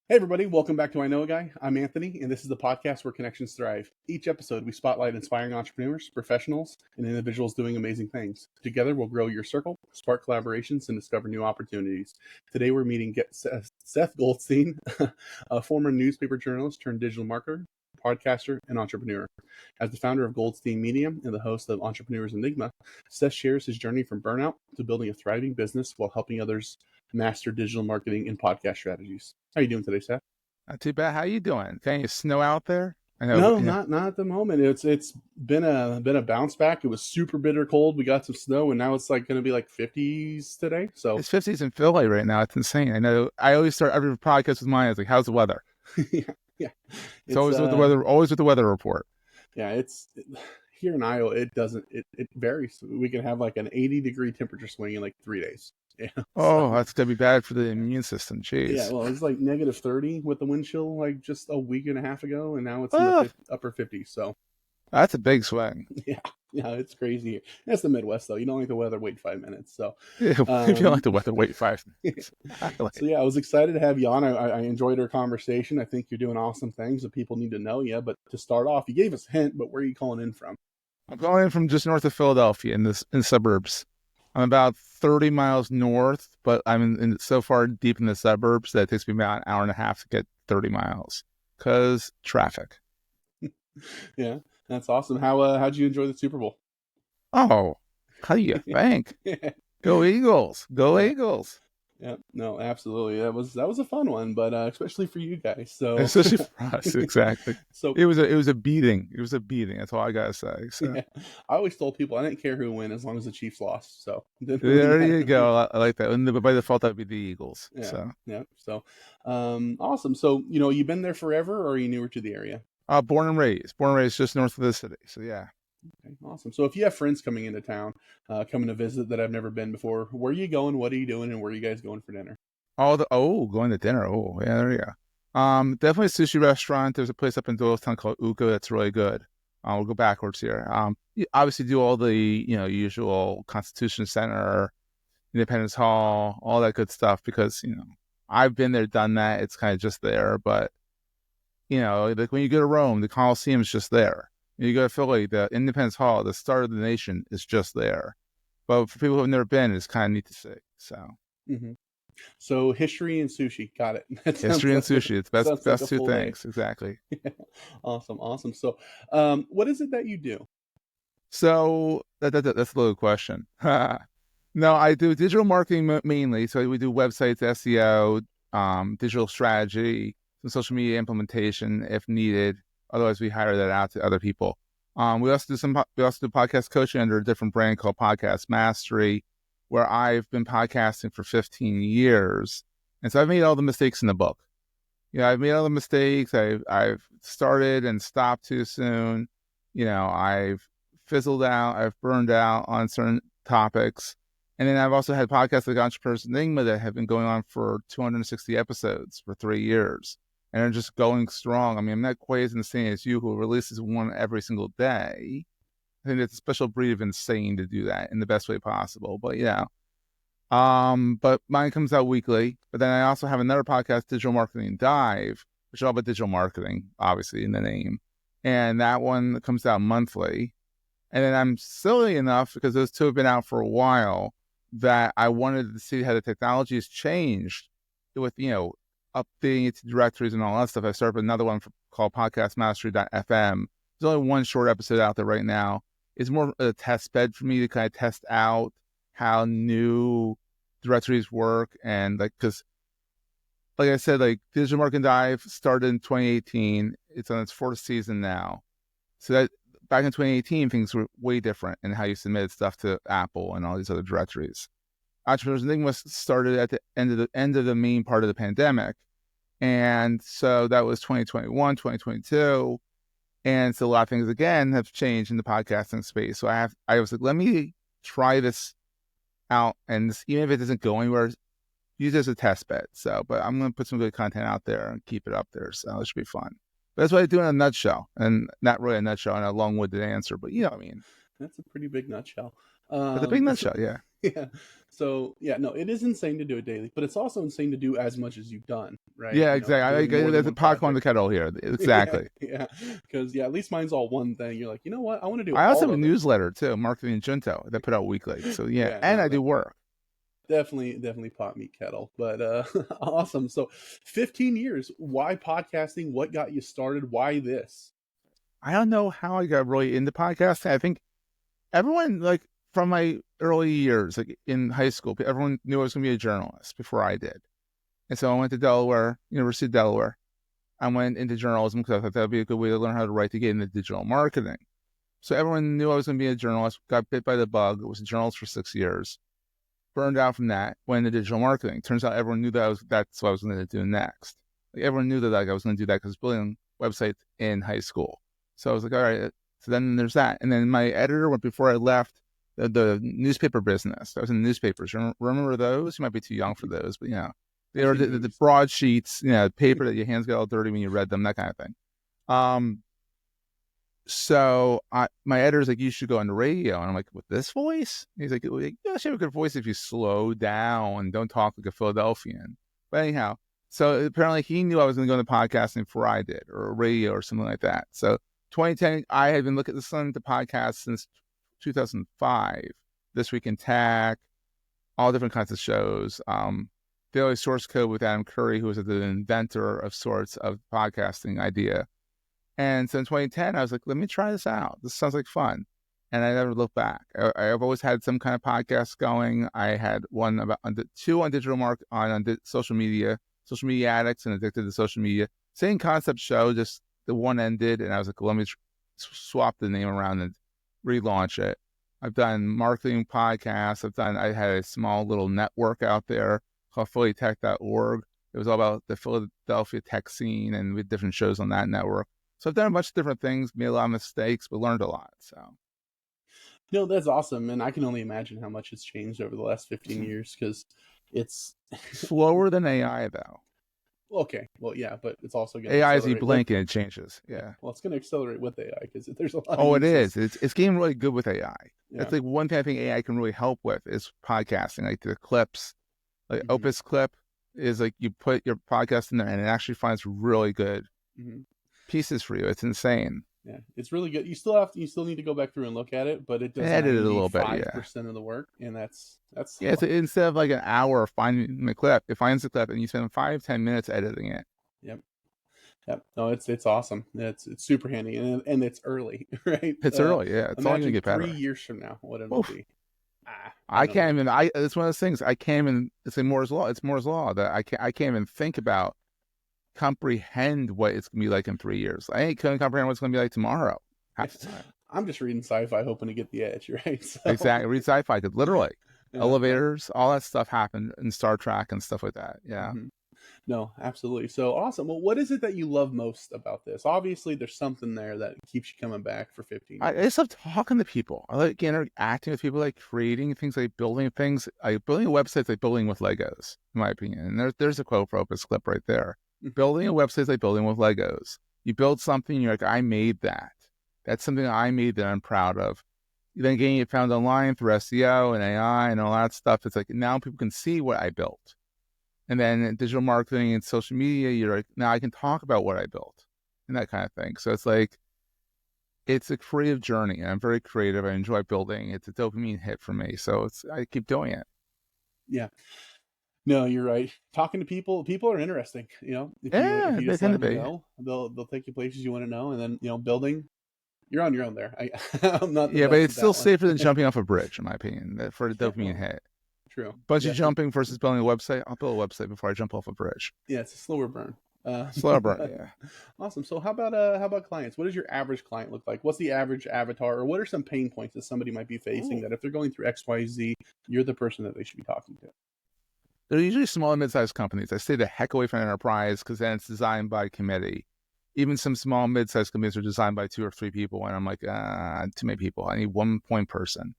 Hey, everybody, welcome back to I Know a Guy. I'm Anthony, and this is the podcast where connections thrive. Each episode, we spotlight inspiring entrepreneurs, professionals, and individuals doing amazing things. Together, we'll grow your circle, spark collaborations, and discover new opportunities. Today, we're meeting Seth Goldstein, a former newspaper journalist turned digital marketer, podcaster, and entrepreneur. As the founder of Goldstein Media and the host of Entrepreneurs Enigma, Seth shares his journey from burnout to building a thriving business while helping others master digital marketing and podcast strategies. How are you doing today, Seth? Not too bad. How you doing? Can you snow out there? I know. No, not at the moment. It's been a bounce back. It was super bitter cold. We got some snow, and now it's like going to be like 50s today. So It's 50s in Philly right now. It's insane. I know. I always start every podcast with mine. It's like, how's the weather? yeah, It's always with the weather. Always with the weather report. Yeah, here in Iowa. It doesn't. It varies. We can have like an 80-degree temperature swing in like 3 days. Yeah. Oh, that's gonna be bad for the immune system. Jeez. Yeah, well, it's like negative 30 with the wind chill like just a week and a half ago, and now it's in the upper 50s. So that's a big swing. Yeah, it's crazy. That's the Midwest, though. You don't like the weather, wait 5 minutes. So if you don't like the weather, wait 5 minutes. So yeah, I was excited to have you on. I enjoyed our conversation. I think you're doing awesome things that people need to know you. But to start off, you gave us a hint, but where are you calling in from? I'm calling in from just north of Philadelphia in the suburbs. I'm about 30 miles north, but I'm so far deep in the suburbs that it takes me about an hour and a half to get 30 miles because traffic. Yeah, that's awesome. How'd you enjoy the Super Bowl? Oh, how do you think? Go Eagles! Go Eagles! Yeah, no, absolutely. That was a fun one, but especially for you guys. So especially for us, exactly. So it was a beating. It was a beating. That's all I gotta say. So. Yeah. I always told people I didn't care who won as long as the Chiefs lost. So there you go. I like that. And by default, that would be the Eagles. Yeah. So awesome. So you've been there forever, or are you newer to the area? Born and raised just north of the city. So yeah. Okay, awesome. So if you have friends coming into town, coming to visit that I've never been before, where are you going? What are you doing? And where are you guys going for dinner? Going to dinner. Oh, yeah, there you go. Definitely a sushi restaurant. There's a place up in Doylestown called Uko that's really good. We'll go backwards here. You obviously do all the, usual Constitution Center, Independence Hall, all that good stuff because, I've been there, done that. It's kind of just there. But, like when you go to Rome, the Colosseum is just there. You go to Philly, the Independence Hall, the start of the nation is just there. But for people who have never been, it's kind of neat to see. So, So history and sushi, got it. History and sushi, it's best two things, exactly. Yeah. Awesome. So, what is it that you do? So that's a little question. No, I do digital marketing mainly. So we do websites, SEO, digital strategy, some social media implementation if needed. Otherwise, we hire that out to other people. We also do podcast coaching under a different brand called Podcast Mastery, where I've been podcasting for 15 years. And so I've made all the mistakes in the book. I've made all the mistakes. I've started and stopped too soon. I've fizzled out. I've burned out on certain topics. And then I've also had podcasts like Entrepreneurs Enigma that have been going on for 260 episodes for 3 years. And are just going strong. I mean, I'm not quite as insane as you, who releases one every single day. I think it's a special breed of insane to do that in the best way possible. But but mine comes out weekly. But then I also have another podcast, Digital Marketing Dive, which is all about digital marketing, obviously in the name. And that one comes out monthly. And then I'm silly enough, because those two have been out for a while, that I wanted to see how the technology has changed with, updating it to directories and all that stuff. I started another one called podcastmastery.fm. There's only one short episode out there right now. It's more a test bed for me to kind of test out how new directories work. And because like I said, Digital Marketing Dive started in 2018. It's on its 4th season now. So that back in 2018, things were way different in how you submitted stuff to Apple and all these other directories. Entrepreneurs Enigma started at the end of the main part of the pandemic. And so that was 2021, 2022. And so a lot of things, again, have changed in the podcasting space. So I was like, let me try this out. And even if it doesn't go anywhere, use it as a test bed. So, but I'm going to put some good content out there and keep it up there. So it should be fun. But that's what I do in a nutshell. And not really a nutshell and a long-winded answer, but you know what I mean. That's a pretty big nutshell. That's a big So, nutshell. Yeah. yeah. So yeah, no, it is insane to do it daily, but it's also insane to do as much as you've done, right? Yeah, You know, exactly. doing more than There's a one pot on the project. kettle here. Yeah, Exactly. yeah. Because yeah, at least mine's all one thing. You're like, you know what? I want to do I also all have a of it. newsletter too, Marketing Junto, that put out weekly. So yeah, Yeah, and no, I do that work. definitely pot meat kettle. But awesome. So 15 years. Why podcasting? What got you started? Why this? I don't know how I got really into podcasting. I think everyone, like, from my early years, like in high school, everyone knew I was going to be a journalist before I did. And so I went to Delaware, University of Delaware. I went into journalism because I thought that would be a good way to learn how to write to get into digital marketing. So everyone knew I was going to be a journalist, got bit by the bug, was a journalist for 6 years, burned out from that, went into digital marketing. Turns out everyone knew that's what I was going to do next. Like, everyone knew that, like, I was going to do that because I was building websites in high school. So I was like, all right. So then there's that. And then my editor, before I left the newspaper business, I was in newspapers. Remember those? You might be too young for those, but they I've were seen the movies. broadsheets, paper that your hands get all dirty when you read them, that kind of thing. So my editor's like, you should go on the radio. And I'm like, with this voice? And he's like, well, you actually have a good voice if you slow down and don't talk like a Philadelphian. But anyhow, so apparently he knew I was going to go into podcasting before I did, or radio or something like that. So 2010, I had been listening to podcasts since 2005, This Week in Tech, all different kinds of shows. Daily Source Code with Adam Curry, who was the inventor of sorts of podcasting idea. And so in 2010, I was like, let me try this out. This sounds like fun. And I never looked back. I've always had some kind of podcast going. I had two on digital social media addicts and addicted to social media. Same concept show, just the one ended. And I was like, let me swap the name around and relaunch it. I've done marketing podcasts. I had a small little network out there called phillytech.org. It was all about the Philadelphia tech scene, and we had different shows on that network. So I've done a bunch of different things, made a lot of mistakes, but learned a lot. So, No, that's awesome. And I can only imagine how much it's changed over the last 15 years because it's slower than AI, though. okay. Well, yeah, but it's also going to AI is you accelerate blink and it changes. yeah. Yeah. Well, it's going to accelerate with AI because there's a lot of Oh, it uses. is. It's getting really good with AI. Yeah. That's like one thing I think AI can really help with is podcasting, like the clips. Like Opus Clip is like you put your podcast in there and it actually finds really good pieces for you. It's insane. Yeah, it's really good. You still need to go back through and look at it, but it does Edit it a little bit, 95% of the work, and that's yeah. So instead of like an hour finding the clip, it finds the clip and you spend 5-10 minutes editing it. Yep. No, it's awesome. It's super handy, and it's early, right? It's early, yeah. It's only gonna get better. 3 years from now, what it'll be. I can't even. It's one of those things. I can't even. It's like Moore's law. It's Moore's law that I can't even think about, comprehend what it's gonna be like in 3 years. I ain't gonna comprehend what it's gonna be like tomorrow. I'm just reading sci-fi, hoping to get the edge, right? So. Exactly. Read sci-fi. Literally, elevators, all that stuff happened in Star Trek and stuff like that. Yeah. No, absolutely. So awesome. Well, what is it that you love most about this? Obviously, there's something there that keeps you coming back for 15 years. I just love talking to people. I like interacting with people, like creating things, like building things, like building websites, like building with Legos, in my opinion. And there's a quote for Opus Clip right there. Building a website is like building with Legos. You build something, you're like, I made that. That's something I made that I'm proud of. Then getting it found online through SEO and AI and all that stuff. It's like now people can see what I built. And then in digital marketing and social media, you're like, now I can talk about what I built and that kind of thing. So it's like, it's a creative journey. I'm very creative. I enjoy building. It's a dopamine hit for me. So I keep doing it. Yeah. No, you're right. Talking to people are interesting. If you just they let tend to them be. go, they'll take you places you want to know. And then, building, you're on your own there. I'm not the yeah, best but it's at still that safer than jumping off a bridge, in my opinion, for the dopamine hit. True. Bungee jumping versus building a website. I'll build a website before I jump off a bridge. Yeah, it's a slower burn. Slower burn, yeah. Awesome. So how about clients? What does your average client look like? What's the average avatar, or what are some pain points that somebody might be facing that if they're going through XYZ, you're the person that they should be talking to? They're usually small and mid-sized companies. I stay the heck away from enterprise because then it's designed by committee. Even some small mid-sized companies are designed by 2 or 3 people, and I'm like, too many people. I need one point person.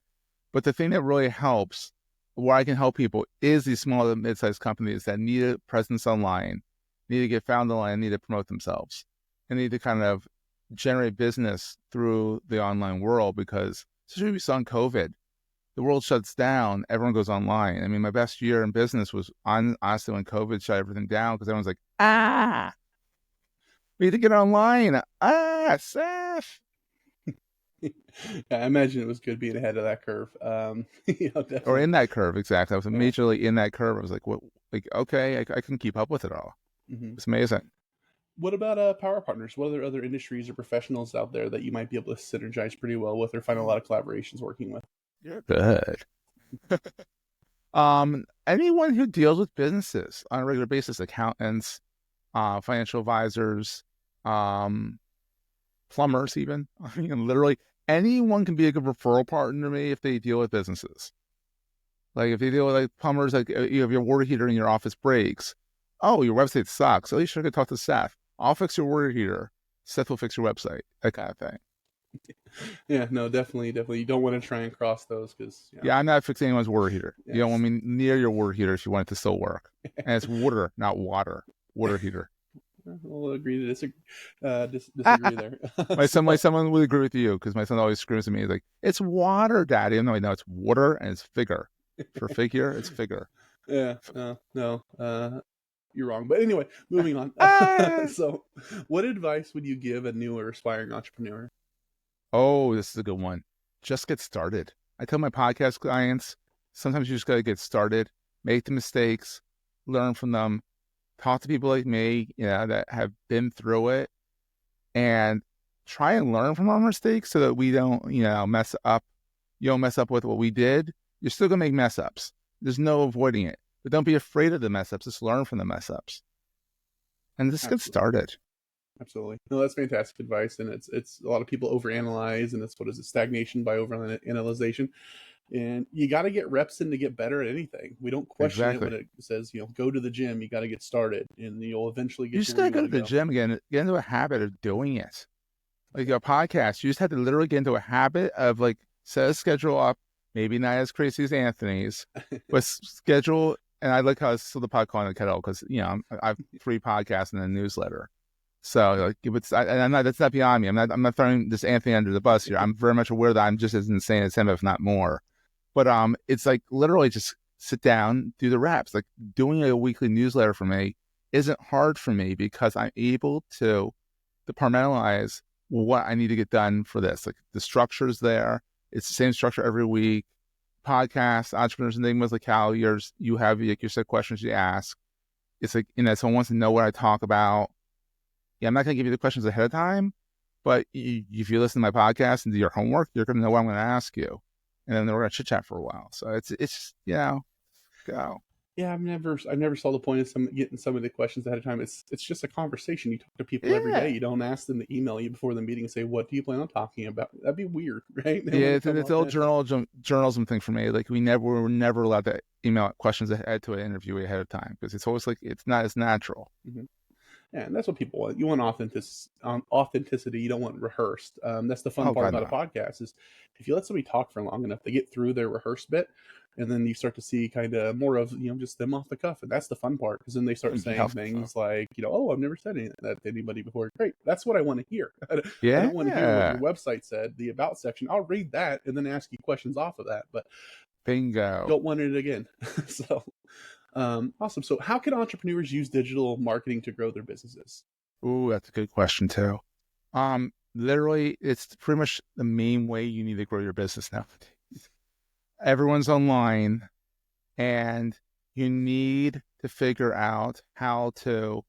But the thing that really helps, where I can help people, is these small and mid-sized companies that need a presence online, need to get found online, need to promote themselves, and need to kind of generate business through the online world because, especially we saw in COVID, the world shuts down, everyone goes online. I mean, my best year in business was honestly when COVID shut everything down because everyone's like, we need to get online. Seth. Yeah, I imagine it was good being ahead of that curve. Or Definitely. in that curve, exactly. I was majorly in that curve. I was like, what? Like, okay, I can keep up with it all. Mm-hmm. It's amazing. What about power partners? What are there other industries or professionals out there that you might be able to synergize pretty well with or find a lot of collaborations working with? You're good. Anyone who deals with businesses on a regular basis, accountants, financial advisors, plumbers, even. I mean, literally anyone can be a good referral partner to me if they deal with businesses. Like if they deal with like plumbers, like you have your water heater in your office breaks. Oh, your website sucks. Oh, you should go talk to Seth. I'll fix your water heater. Seth will fix your website. That kind of thing. Yeah, no, definitely. You don't want to try and cross those because Yeah, I'm not fixing anyone's water heater. Yes. You don't want me near your water heater if you want it to still work. And it's water, not water. Water heater. We'll agree to disagree there. My son would agree with you because my son always screams at me like, "It's water, Daddy." I'm like, no, it's water and it's figure. For figure, it's figure. Yeah, no, you're wrong. But anyway, moving on. So, what advice would you give a new or aspiring entrepreneur? Oh, this is a good one. Just get started. I tell my podcast clients, sometimes you just got to get started, make the mistakes, learn from them, talk to people like me, that have been through it, and try and learn from our mistakes so that we don't, mess up. You don't mess up with what we did. You're still going to make mess ups. There's no avoiding it. But don't be afraid of the mess ups. Just learn from the mess ups. And just get started. Absolutely. No, that's fantastic advice. And it's a lot of people overanalyze, and it's stagnation by overanalyzation. And you got to get reps in to get better at anything. We don't question it when it says, go to the gym. You got to get started, and you'll eventually get. You just got to go to the gym again. Get into a habit of doing it. Like your podcast, you just have to literally get into a habit of like set a schedule up. Maybe not as crazy as Anthony's, but schedule. And I like how it's still the podcast on the kettle because I have 3 podcasts and a newsletter. So that's not beyond me. I'm not throwing this Anthony under the bus here. I'm very much aware that I'm just as insane as him, if not more. But it's like literally just sit down, do the reps. Like doing a weekly newsletter for me isn't hard for me because I'm able to departmentalize what I need to get done for this. Like the structure's there. It's the same structure every week. Podcasts, Entrepreneurs Enigmas, like how you have like your set questions you ask. It's like, someone wants to know what I talk about. Yeah, I'm not going to give you the questions ahead of time, but if you listen to my podcast and do your homework, you're going to know what I'm going to ask you. And then we're going to chit chat for a while. So it's go. Yeah, I've never saw the point of getting some of the questions ahead of time. It's just a conversation. You talk to people every day. You don't ask them to email you before the meeting and say, "What do you plan on talking about?" That'd be weird, right? It's the old journalism thing for me. Like we're never allowed to email questions ahead to an interview ahead of time because it's always like it's not as natural. Mm-hmm. Yeah, and that's what people want. You want authenticity. You don't want rehearsed. That's the fun part about a podcast is if you let somebody talk for long enough, they get through their rehearsed bit, and then you start to see kind of more of just them off the cuff, and that's the fun part because then they start saying things like oh, I've never said that to anybody before. Great, that's what I want to hear. I don't want to hear what your website said, the about section. I'll read that and then ask you questions off of that, but bingo, don't want it again. So. Awesome. So how can entrepreneurs use digital marketing to grow their businesses? Ooh, that's a good question too. Literally, it's pretty much the main way you need to grow your business nowadays. Everyone's online and you need to figure out how to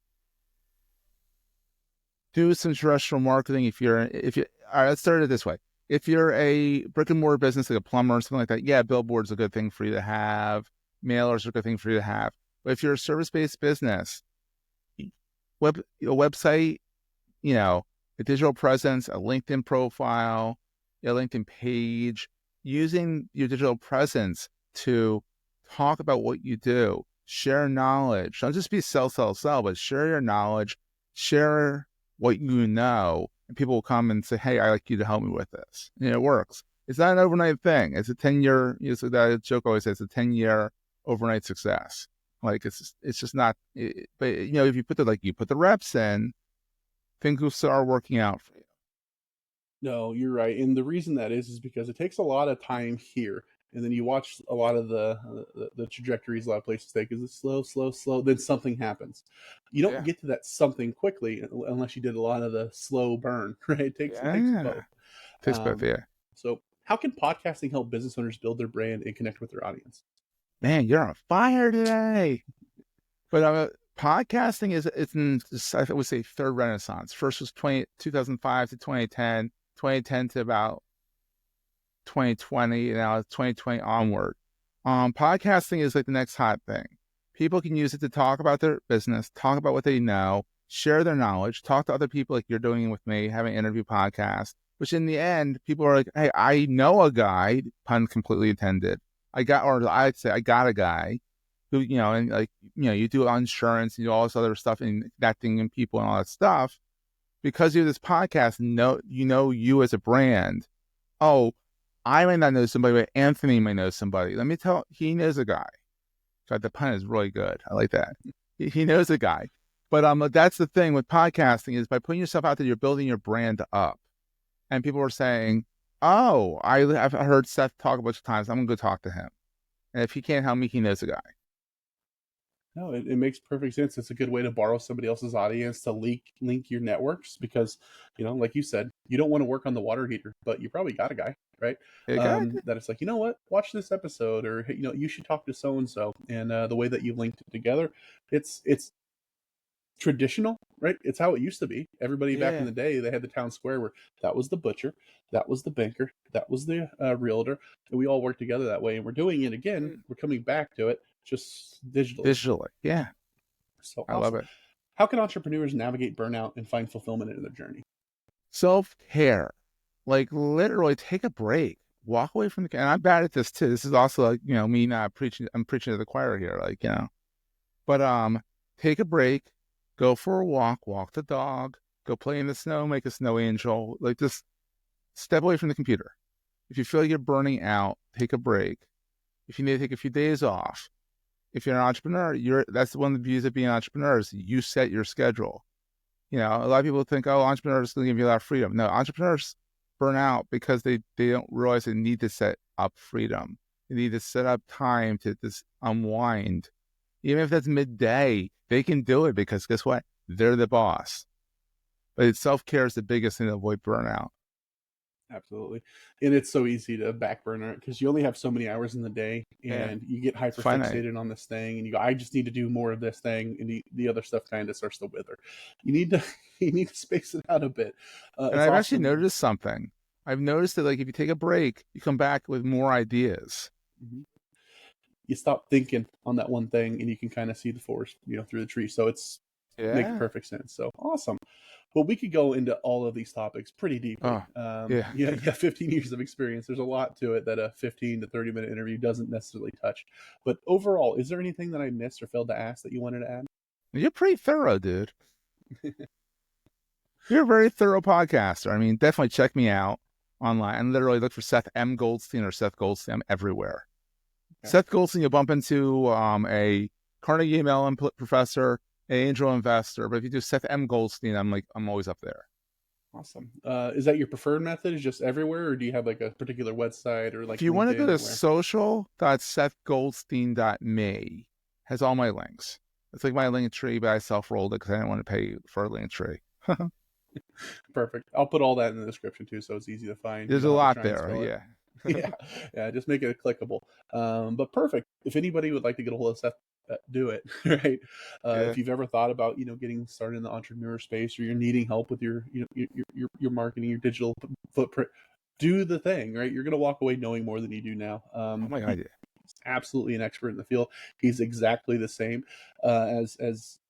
do some terrestrial marketing. All right, let's start it this way. If you're a brick and mortar business, like a plumber or something like that, yeah, billboard's a good thing for you to have. Mailers are a good thing for you to have. But if you're a service-based business, a website, a digital presence, a LinkedIn profile, a LinkedIn page, using your digital presence to talk about what you do, share knowledge. Don't just be sell, but share your knowledge, share what you know, and people will come and say, hey, I'd like you to help me with this. And it works. It's not an overnight thing. It's a 10-year, that joke always says, it's a 10-year overnight success. Like it's just not. But if you put the reps in, things will start working out for you. No, you're right, and the reason that is because it takes a lot of time here. And then you watch a lot of the trajectories a lot of places take is slow, slow, slow. Then something happens. You don't Yeah. get to that something quickly unless you did a lot of the slow burn, right? It takes both. Takes both, yeah. So how can podcasting help business owners build their brand and connect with their audience? Man, you're on fire today. But podcasting it's in, I would say, third renaissance. First was 2005 to 2010, 2010 to about 2020, and now it's 2020 onward. Podcasting is like the next hot thing. People can use it to talk about their business, talk about what they know, share their knowledge, talk to other people like you're doing with me, having an interview podcast, which in the end, people are like, hey, I know a guy, pun completely intended. I'd say I got a guy who, and like, you do insurance, and you do all this other stuff and connecting and people and all that stuff. Because you have this podcast, you as a brand. Oh, I might not know somebody, but Anthony may know somebody. Let me tell, he knows a guy. So the pun is really good. I like that. He knows a guy. But that's the thing with podcasting is by putting yourself out there, you're building your brand up. And people are saying, oh, I've heard Seth talk a bunch of times. I'm going to go talk to him. And if he can't help me, he knows a guy. No, it makes perfect sense. It's a good way to borrow somebody else's audience to link your networks because, like you said, you don't want to work on the water heater, but you probably got a guy, right? That it's like, you know what, watch this episode, or you should talk to so and so, and the way that you linked it together, it's traditional, right? It's how it used to be. Everybody back in the day, they had the town square where that was the butcher, that was the banker, that was the realtor, and we all worked together that way. And we're doing it again. We're coming back to it, just digitally. Yeah. So awesome. I love it. How can entrepreneurs navigate burnout and find fulfillment in their journey? Self-care, like literally take a break, walk away from and I'm bad at this too. This is also like, me not preaching. I'm preaching to the choir here, but take a break, go for a walk the dog, go play in the snow, make a snow angel, like just step away from the computer. If you feel like you're burning out, take a break. If you need to take a few days off, if you're an entrepreneur, that's one of the beauties of being entrepreneurs. You set your schedule. A lot of people think, oh, entrepreneurs going to give you a lot of freedom. No, entrepreneurs burn out because they don't realize they need to set up freedom. They need to set up time to just unwind. Even if that's midday, they can do it because guess what? They're the boss. But self-care is the biggest thing to avoid burnout. Absolutely. And it's so easy to back burner because you only have so many hours in the day and you get hyper fixated on this thing and you go, I just need to do more of this thing. And the other stuff kind of starts to wither. You need to space it out a bit. And I've actually noticed something. I've noticed that like if you take a break, you come back with more ideas. Mm-hmm. You stop thinking on that one thing and you can kind of see the forest, through the tree. So it's makes perfect sense. So awesome. Well, we could go into all of these topics pretty deeply. You have 15 years of experience. There's a lot to it that a 15 to 30-minute interview doesn't necessarily touch. But overall, is there anything that I missed or failed to ask that you wanted to add? You're pretty thorough, dude. You're a very thorough podcaster. I mean, definitely check me out online and literally look for Seth M. Goldstein or Seth Goldstein. I'm everywhere. Okay. Seth Goldstein, you'll bump into a Carnegie Mellon professor, an angel investor, but if you do Seth M. Goldstein, I'm always up there. Awesome. Is that your preferred method? Is just everywhere, or do you have like a particular website or like? If you want to go to social.sethgoldstein.me, has all my links. It's like my link tree, but I self-rolled it because I didn't want to pay for a link tree. Perfect. I'll put all that in the description too, so it's easy to find. There's a lot there. Yeah. Just make it clickable. But perfect. If anybody would like to get a hold of Seth, do it, right? If you've ever thought about getting started in the entrepreneur space, or you're needing help with your your marketing, your digital footprint, do the thing, right? You're gonna walk away knowing more than you do now. Oh my God, he's absolutely an expert in the field. He's exactly the same as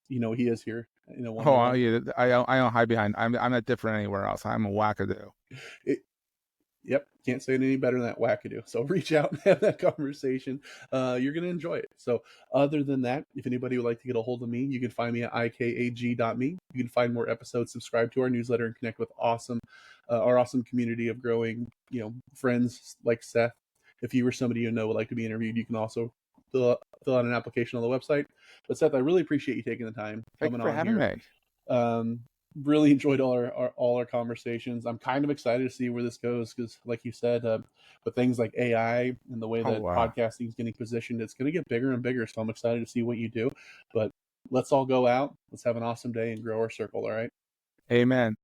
he is here. I don't hide behind. I'm not different anywhere else. I'm a wackadoo. Yep, can't say it any better than that, wackadoo. So reach out and have that conversation. You're going to enjoy it. So other than that, if anybody would like to get a hold of me, you can find me at ikag.me. You can find more episodes, subscribe to our newsletter, and connect with our awesome community of growing, friends like Seth. If you or somebody would like to be interviewed, you can also fill out an application on the website. But Seth, I really appreciate you taking the time coming on here. Thank you for having me. really enjoyed all our conversations. I'm kind of excited to see where this goes because, like you said, with things like AI and the way Oh, that wow. podcasting is getting positioned, it's going to get bigger and bigger. So I'm excited to see what you do. But let's all go out. Let's have an awesome day and grow our circle. All right. Amen.